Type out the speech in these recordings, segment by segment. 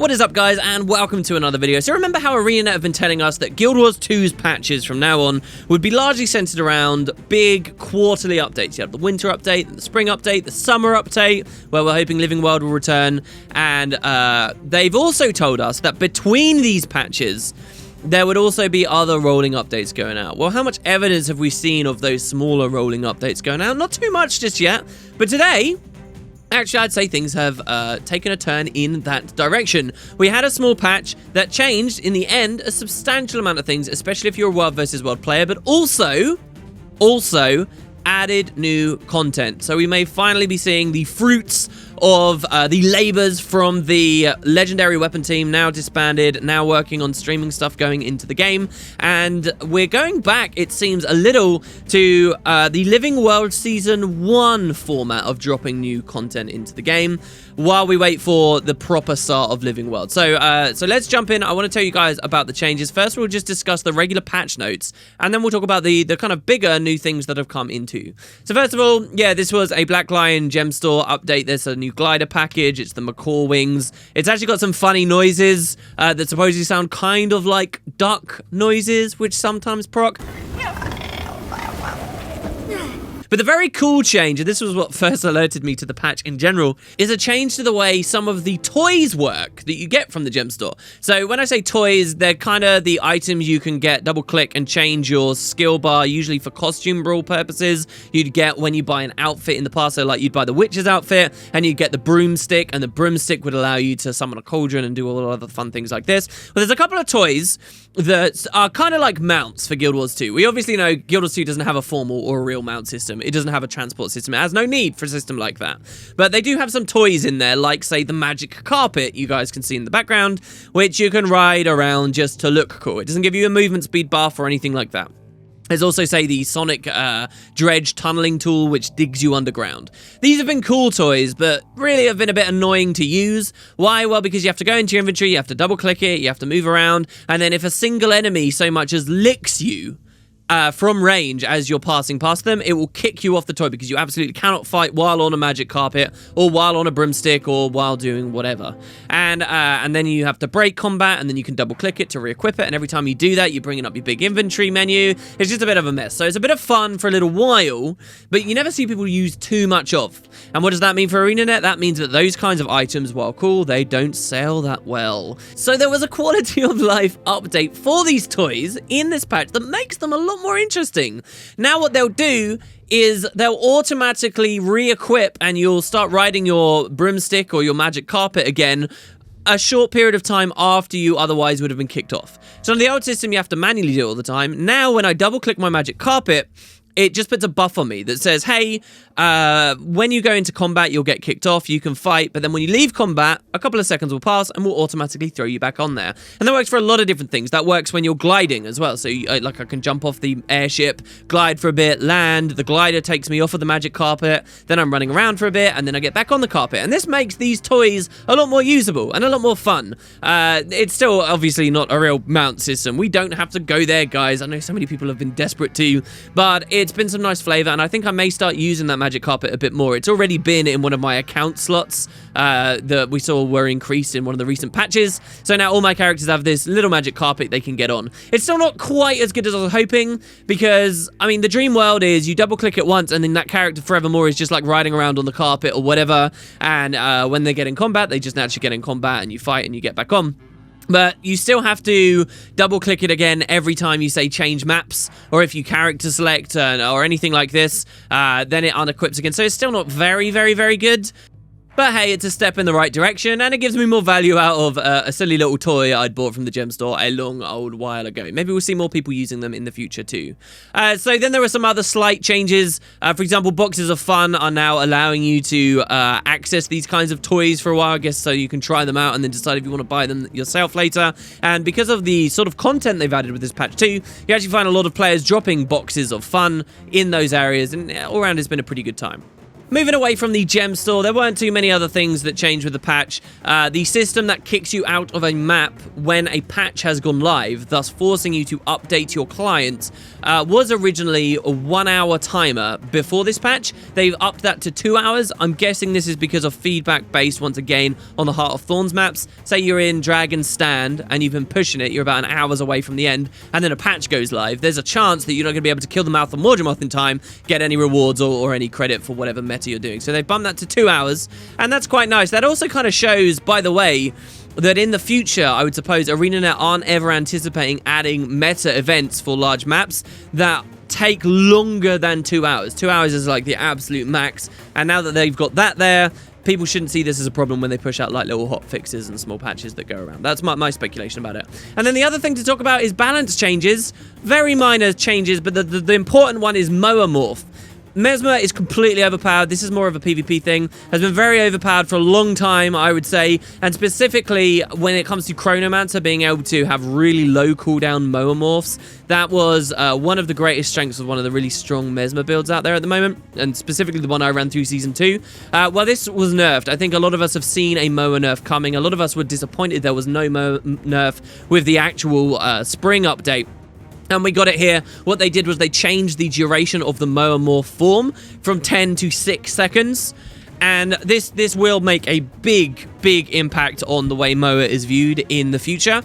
What is up, guys, and welcome to another video. So remember how ArenaNet have been telling us that Guild Wars 2's patches from now on would be largely centered around big quarterly updates. You have the winter update, the spring update, the summer update, where we're hoping Living World will return, and they've also told us that between these patches, there would also be other rolling updates going out. Well, how much evidence have we seen of those smaller rolling updates going out? Not too much just yet, but today, actually, I'd say things have taken a turn in that direction. We had a small patch that changed, in the end, a substantial amount of things, especially if you're a World versus World player, but also added new content. So we may finally be seeing the fruits of the labors from the legendary weapon team, now disbanded, now working on streaming stuff going into the game. And we're going back, it seems, a little to the Living World Season 1 format of dropping new content into the game while we wait for the proper start of Living World. So let's jump in. I want to tell you guys about the changes. First, we'll just discuss the regular patch notes, and then we'll talk about the kind of bigger new things that have come into. So first of all, yeah, this was a Black Lion gemstore update. There's a new glider package. It's the macaw wings. It's actually got some funny noises that supposedly sound kind of like duck noises, which sometimes proc. But the very cool change, and this was what first alerted me to the patch in general, is a change to the way some of the toys work that you get from the gem store. So when I say toys, they're kind of the items you can get, double click and change your skill bar, usually for costume brawl purposes. You'd get when you buy an outfit in the past, so like you'd buy the witch's outfit, and you'd get the broomstick, and the broomstick would allow you to summon a cauldron and do all the other fun things like this. But there's a couple of toys that are kind of like mounts for Guild Wars 2. We obviously know Guild Wars 2 doesn't have a formal or a real mount system. It doesn't have a transport system. It has no need for a system like that. But they do have some toys in there, like, say, the magic carpet you guys can see in the background, which you can ride around just to look cool. It doesn't give you a movement speed buff or anything like that. There's also, say, the Sonic Dredge tunneling tool, which digs you underground. These have been cool toys, but really have been a bit annoying to use. Why? Well, because you have to go into your inventory, you have to double-click it, you have to move around, and then if a single enemy so much as licks you from range as you're passing past them, it will kick you off the toy because you absolutely cannot fight while on a magic carpet or while on a broomstick or while doing whatever. And then you have to break combat, and then you can double click it to re-equip it, and every time you do that, you're bringing up your big inventory menu. It's just a bit of a mess. So it's a bit of fun for a little while, but you never see people use too much of. And what does that mean for ArenaNet? That means that those kinds of items, while cool, they don't sell that well. So there was a quality of life update for these toys in this patch that makes them a lot more interesting. Now what they'll do is they'll automatically re-equip, and you'll start riding your broomstick or your magic carpet again a short period of time after you otherwise would have been kicked off. So on the old system, you have to manually do it all the time. Now when I double click my magic carpet, it just puts a buff on me that says, hey, when you go into combat, you'll get kicked off, you can fight, but then when you leave combat, a couple of seconds will pass and will automatically throw you back on there. And that works for a lot of different things. That works when you're gliding as well. So like I can jump off the airship, glide for a bit, land, the glider takes me off of the magic carpet, then I'm running around for a bit, and then I get back on the carpet. And this makes these toys a lot more usable and a lot more fun. It's still obviously not a real mount system. We don't have to go there, guys. I know so many people have been desperate to, but it's been some nice flavor, and I think I may start using that magic carpet a bit more. It's already been in one of my account slots that we saw were increased in one of the recent patches. So now all my characters have this little magic carpet they can get on. It's still not quite as good as I was hoping, because, I mean, the dream world is you double click it once and then that character forevermore is just like riding around on the carpet or whatever, and when they get in combat, they just naturally get in combat and you fight and you get back on. But you still have to double click it again every time you say change maps, or if you character select or anything like this, then it unequips again. So it's still not very, very, very good. But hey, it's a step in the right direction, and it gives me more value out of a silly little toy I'd bought from the gem store a long old while ago. Maybe we'll see more people using them in the future too. So then there were some other slight changes. For example, boxes of fun are now allowing you to access these kinds of toys for a while, I guess, so you can try them out and then decide if you want to buy them yourself later. And because of the sort of content they've added with this patch too, you actually find a lot of players dropping boxes of fun in those areas, and all around it's been a pretty good time. Moving away from the gem store, there weren't too many other things that changed with the patch. The system that kicks you out of a map when a patch has gone live, thus forcing you to update your client, was originally a 1-hour timer before this patch. They've upped that to 2 hours. I'm guessing this is because of feedback based, once again, on the Heart of Thorns maps. Say you're in Dragon's Stand and you've been pushing it, you're about an hour's away from the end, and then a patch goes live. There's a chance that you're not going to be able to kill the Mouth of Morgemoth in time, get any rewards or any credit for whatever meta you're doing. So they bumped that to 2 hours, and that's quite nice. That also kind of shows, by the way, that in the future, I would suppose, ArenaNet aren't ever anticipating adding meta events for large maps that take longer than 2 hours. 2 hours is like the absolute max, and now that they've got that there, people shouldn't see this as a problem when they push out like little hot fixes and small patches that go around. That's my speculation about it. And then the other thing to talk about is balance changes. Very minor changes, but the important one is Moa Morph. Mesmer is completely overpowered. This is more of a PvP thing. Has been very overpowered for a long time, I would say. And specifically, when it comes to Chronomancer being able to have really low cooldown Moa Morphs, that was one of the greatest strengths of one of the really strong Mesmer builds out there at the moment. And specifically the one I ran through Season 2. Well, this was nerfed. I think a lot of us have seen a Moa nerf coming. A lot of us were disappointed there was no Moa nerf with the actual spring update. And we got it here. What they did was they changed the duration of the Moa Morph form from 10 to 6 seconds. And this will make a big impact on the way Moa is viewed in the future.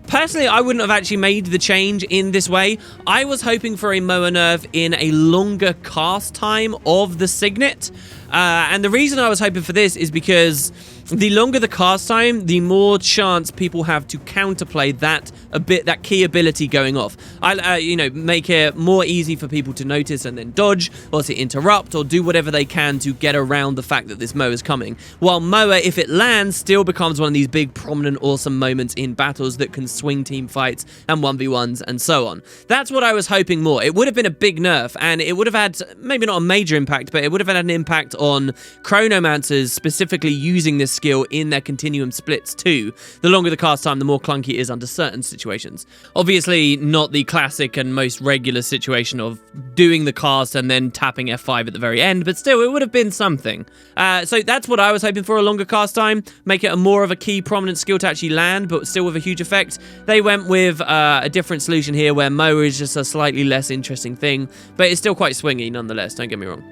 Personally, I wouldn't have actually made the change in this way. I was hoping for a Moa nerf in a longer cast time of the Signet. And the reason I was hoping for this is because the longer the cast time, the more chance people have to counterplay that key ability going off. Make it more easy for people to notice and then dodge, or to interrupt, or do whatever they can to get around the fact that this Moa is coming. While Moa, if it lands, still becomes one of these big, prominent, awesome moments in battles that can swing team fights and 1v1s and so on. That's what I was hoping more. It would have been a big nerf, and it would have had, maybe not a major impact, but it would have had an impact on Chronomancers specifically using this skill in their continuum splits too. The longer the cast time, the more clunky it is under certain situations. Obviously, not the classic and most regular situation of doing the cast and then tapping F5 at the very end, but still, it would have been something. So that's what I was hoping for, a longer cast time, make it a more of a key prominent skill to actually land, but still with a huge effect. They went with a different solution here where Moa is just a slightly less interesting thing, but it's still quite swingy nonetheless, don't get me wrong.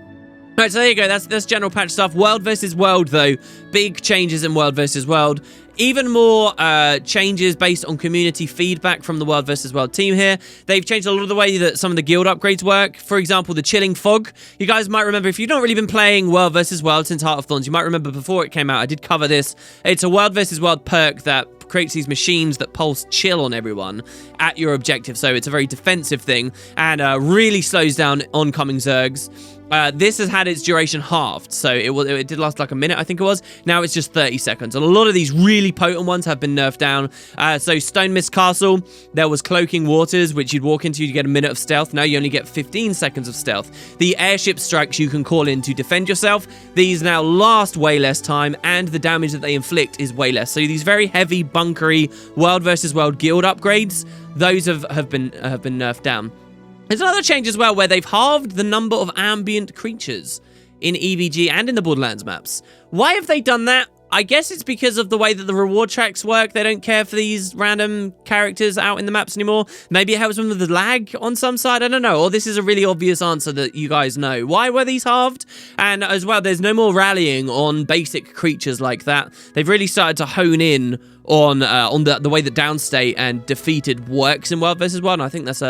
Right, so there you go, that's general patch stuff. World versus World, though. Big changes in World versus World. Even more changes based on community feedback from the World vs. World team here. They've changed a lot of the way that some of the guild upgrades work. For example, the Chilling Fog. You guys might remember, if you've not really been playing World vs. World since Heart of Thorns, you might remember before it came out, I did cover this. It's a World vs. World perk that creates these machines that pulse chill on everyone at your objective. So it's a very defensive thing and really slows down oncoming Zergs. This has had its duration halved, so it did last like a minute, I think it was. Now it's just 30 seconds, and a lot of these really potent ones have been nerfed down. So Stone Mist Castle, there was Cloaking Waters, which you'd walk into, you'd get a minute of stealth. Now you only get 15 seconds of stealth. The airship strikes you can call in to defend yourself. These now last way less time, and the damage that they inflict is way less. So these very heavy, bunkery World vs. World guild upgrades, those have been nerfed down. There's another change as well where they've halved the number of ambient creatures in EVG and in the Borderlands maps. Why have they done that? I guess it's because of the way that the reward tracks work. They don't care for these random characters out in the maps anymore. Maybe it helps them with the lag on some side. I don't know. Or this is a really obvious answer that you guys know. Why were these halved? And as well, there's no more rallying on basic creatures like that. They've really started to hone in on the way that downstate and defeated works in World vs. World, and I think that's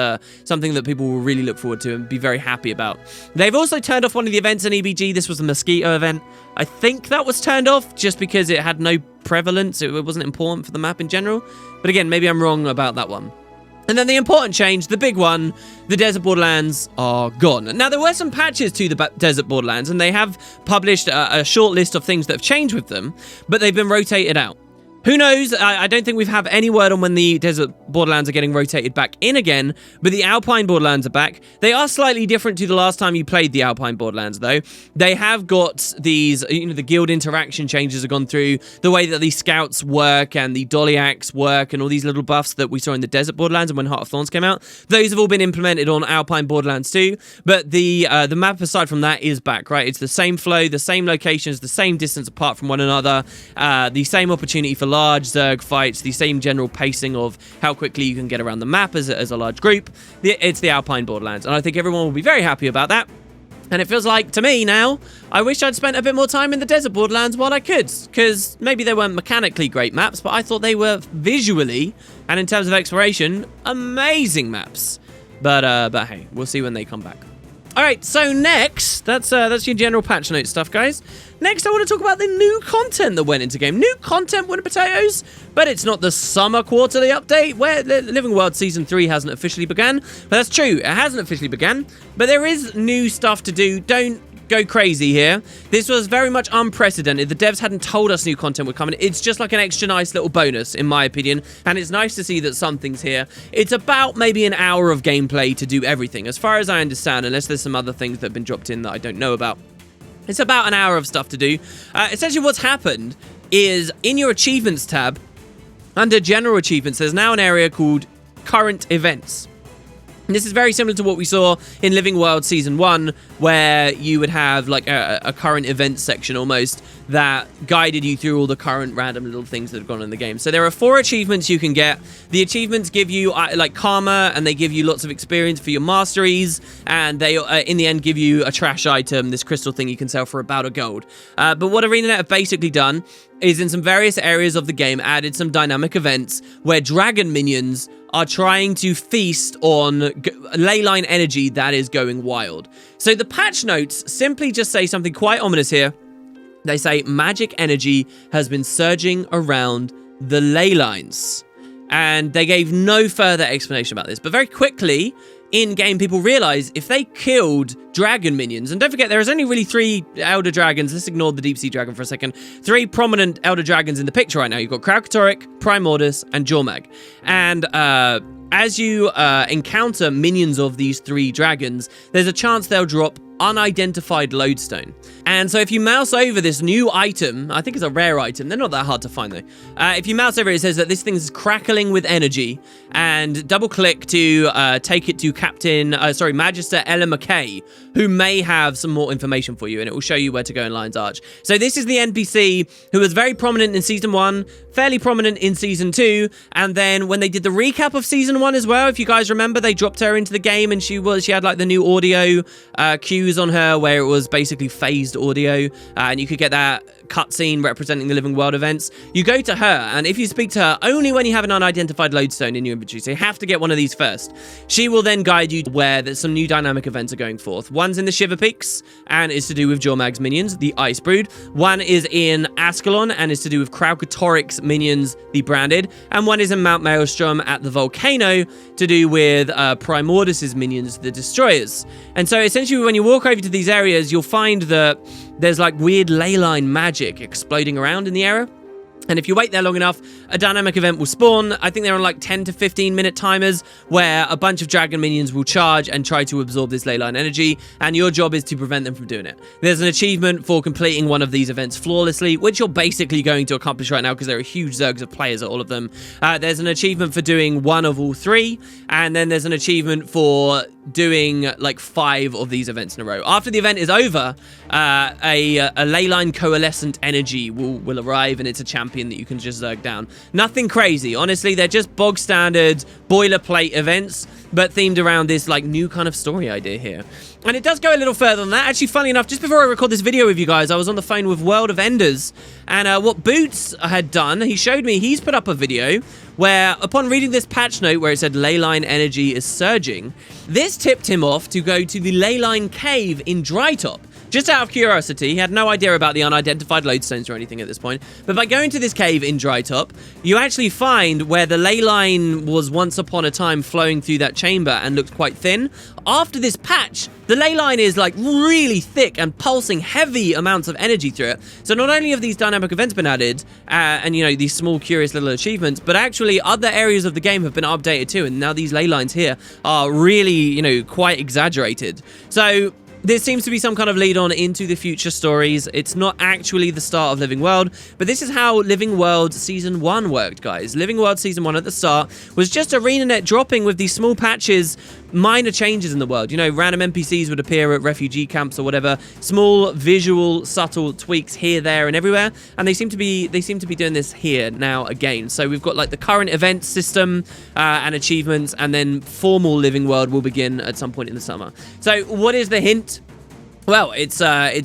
something that people will really look forward to and be very happy about. They've also turned off one of the events in EBG. This was the Mosquito event. I think that was turned off just because it had no prevalence. It wasn't important for the map in general. But again, maybe I'm wrong about that one. And then the important change, the big one, the Desert Borderlands are gone. Now, there were some patches to the Desert Borderlands, and they have published a short list of things that have changed with them, but they've been rotated out. Who knows? I don't think we've had any word on when the Desert Borderlands are getting rotated back in again, but the Alpine Borderlands are back. They are slightly different to the last time you played the Alpine Borderlands, though. They have got these, the guild interaction changes have gone through, the way that the scouts work and the dolly axe work and all these little buffs that we saw in the Desert Borderlands and when Heart of Thorns came out. Those have all been implemented on Alpine Borderlands too, but the map aside from that is back, right? It's the same flow, the same locations, the same distance apart from one another, the same opportunity for large Zerg fights, the same general pacing of how quickly you can get around the map as a large group. It's the Alpine Borderlands, and I think everyone will be very happy about that. And it feels like, to me now, I wish I'd spent a bit more time in the Desert Borderlands while I could, because maybe they weren't mechanically great maps, but I thought they were visually, and in terms of exploration, amazing maps. But hey, we'll see when they come back. All right, so next, that's your general patch note stuff, guys. Next, I want to talk about the new content that went into game. New content, winter potatoes, but it's not the summer quarterly update where Living World Season 3 hasn't officially begun. But that's true, it hasn't officially begun, but there is new stuff to do. Don't go crazy here. This was very much unprecedented. The devs hadn't told us new content would come in. It's just like an extra nice little bonus, in my opinion, and it's nice to see that something's here. It's about maybe an hour of gameplay to do everything, as far as I understand, unless there's some other things that have been dropped in that I don't know about. It's about an hour of stuff to do. Essentially what's happened is in your achievements tab, under general achievements, there's now an area called current events. And this is very similar to what we saw in Living World Season 1, where you would have like a current events section almost that guided you through all the current random little things that have gone on in the game. So there are 4 achievements you can get. The achievements give you like karma, and they give you lots of experience for your masteries, and they in the end give you a trash item, this crystal thing you can sell for about $1. But what ArenaNet have basically done is in some various areas of the game added some dynamic events where dragon minions are trying to feast on Leyline energy that is going wild. So the patch notes simply just say something quite ominous here. They say magic energy has been surging around the Leylines. And they gave no further explanation about this. But very quickly, in-game, people realize if they killed dragon minions, and don't forget, there's only really 3 Elder Dragons. Let's ignore the Deep Sea Dragon for a second. 3 prominent Elder Dragons in the picture right now. You've got Kralkatorrik, Primordus, and Jormag. And as you encounter minions of these 3 dragons, there's a chance they'll drop unidentified lodestone. And so if you mouse over this new item, I think it's a rare item, they're not that hard to find though. If you mouse over it, it says that this thing is crackling with energy, and double click to take it to Magister Ella McKay, who may have some more information for you, and it will show you where to go in Lion's Arch. So this is the NPC who was very prominent in Season 1, fairly prominent in Season 2, and then when they did the recap of Season 1 as well, if you guys remember, they dropped her into the game, and she had like the new audio cues on her where it was basically phased audio, and you could get that cutscene representing the Living World events. You go to her, and if you speak to her only when you have an unidentified lodestone in your inventory, so you have to get one of these first, she will then guide you to where there's some new dynamic events are going forth. One's in the Shiver Peaks and is to do with Jormag's minions, the Ice Brood. One is in Ascalon and is to do with Kralkatorrik's minions, the Branded. And one is in Mount Maelstrom at the volcano to do with Primordus's minions, the Destroyers. And so essentially when you walk over to these areas, you'll find that there's like weird Leyline magic exploding around in the area. And if you wait there long enough, a dynamic event will spawn. I think they're on like 10 to 15 minute timers where a bunch of dragon minions will charge and try to absorb this Leyline energy, and your job is to prevent them from doing it. There's an achievement for completing one of these events flawlessly, which you're basically going to accomplish right now because there are huge zergs of players at all of them. There's an achievement for doing one of all 3, and then there's an achievement for doing like 5 of these events in a row. After the event is over, a Leyline coalescent energy will arrive, and it's a champion that you can just zerg down. Nothing crazy. Honestly, they're just bog standard boilerplate events, but themed around this like new kind of story idea here. And it does go a little further than that. Actually, funny enough, just before I record this video with you guys, I was on the phone with World of Enders, and what Boots had done, he showed me, he's put up a video where, upon reading this patch note where it said Leyline energy is surging, this tipped him off to go to the Leyline cave in Drytop. just out of curiosity. He had no idea about the unidentified lodestones or anything at this point. But by going to this cave in Drytop, you actually find where the ley line was once upon a time flowing through that chamber and looked quite thin. After this patch, the ley line is like really thick and pulsing heavy amounts of energy through it. So not only have these dynamic events been added, and you know, these small curious little achievements, but actually other areas of the game have been updated too, and now these ley lines here are really, you know, quite exaggerated. So this seems to be some kind of lead on into the future stories. It's not actually the start of Living World, but this is how Living World Season 1 worked, guys. Living World Season 1 at the start was just ArenaNet dropping with these small patches, minor changes in the world. You know, random NPCs would appear at refugee camps or whatever. Small, visual, subtle tweaks here, there, and everywhere. And they seem to be doing this here now again. So we've got like the current event system and achievements, and then formal Living World will begin at some point in the summer. So what is the hint? Well, it's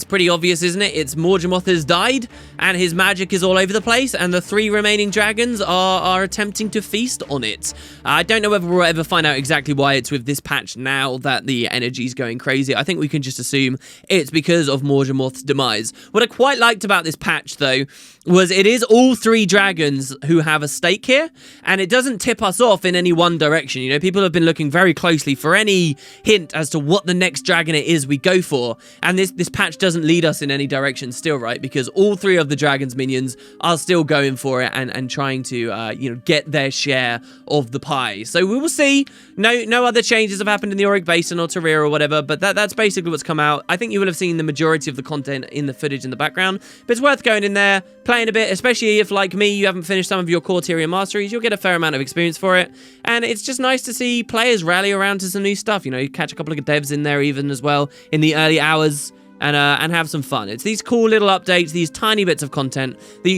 pretty obvious, isn't it? It's Morgemoth has died, and his magic is all over the place, and the 3 remaining dragons are attempting to feast on it. I don't know whether we'll ever find out exactly why it's with this patch now that the energy's going crazy. I think we can just assume it's because of Morgemoth's demise. What I quite liked about this patch, though, was it is all 3 dragons who have a stake here, and it doesn't tip us off in any one direction. You know, people have been looking very closely for any hint as to what the next dragon it is we go for. And this patch doesn't lead us in any direction still, right? Because all 3 of the dragon's minions are still going for it and trying to, you know, get their share of the pie. So we will see. No other changes have happened in the Auric Basin or Terraria or whatever, but that's basically what's come out. I think you will have seen the majority of the content in the footage in the background, but it's worth going in there, playing a bit, especially if, like me, you haven't finished some of your core tier masteries. You'll get a fair amount of experience for it, and it's just nice to see players rally around to some new stuff. You know, you catch a couple of devs in there even as well in the early hours, and have some fun. It's these cool little updates, these tiny bits of content that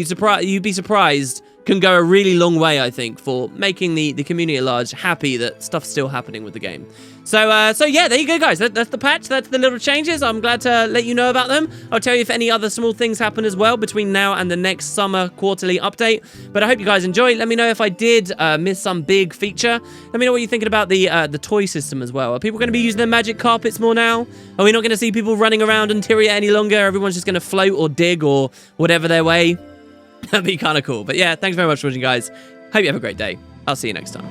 you'd be surprised can go a really long way, I think, for making the community at large happy that stuff's still happening with the game. So yeah, there you go, guys. That's the patch. That's the little changes. I'm glad to let you know about them. I'll tell you if any other small things happen as well between now and the next summer quarterly update. But I hope you guys enjoy. Let me know if I did miss some big feature. Let me know what you're thinking about the toy system as well. Are people going to be using their magic carpets more now? Are we not going to see people running around in Tyria any longer? Everyone's just going to float or dig or whatever their way? That'd be kind of cool. But yeah, thanks very much for watching, guys. Hope you have a great day. I'll see you next time.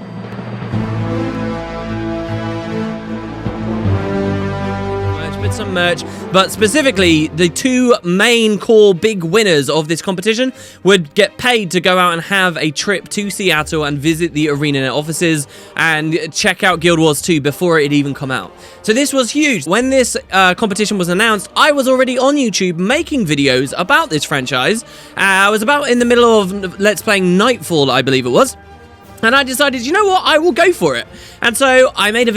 Some merch, but specifically the 2 main core big winners of this competition would get paid to go out and have a trip to Seattle and visit the ArenaNet offices and check out Guild Wars 2 before it even come out. So this was huge. When this competition was announced, I was already on YouTube making videos about this franchise. I was about in the middle of Let's Playing Nightfall, I believe it was. And I decided, you know what, I will go for it. And so I made a video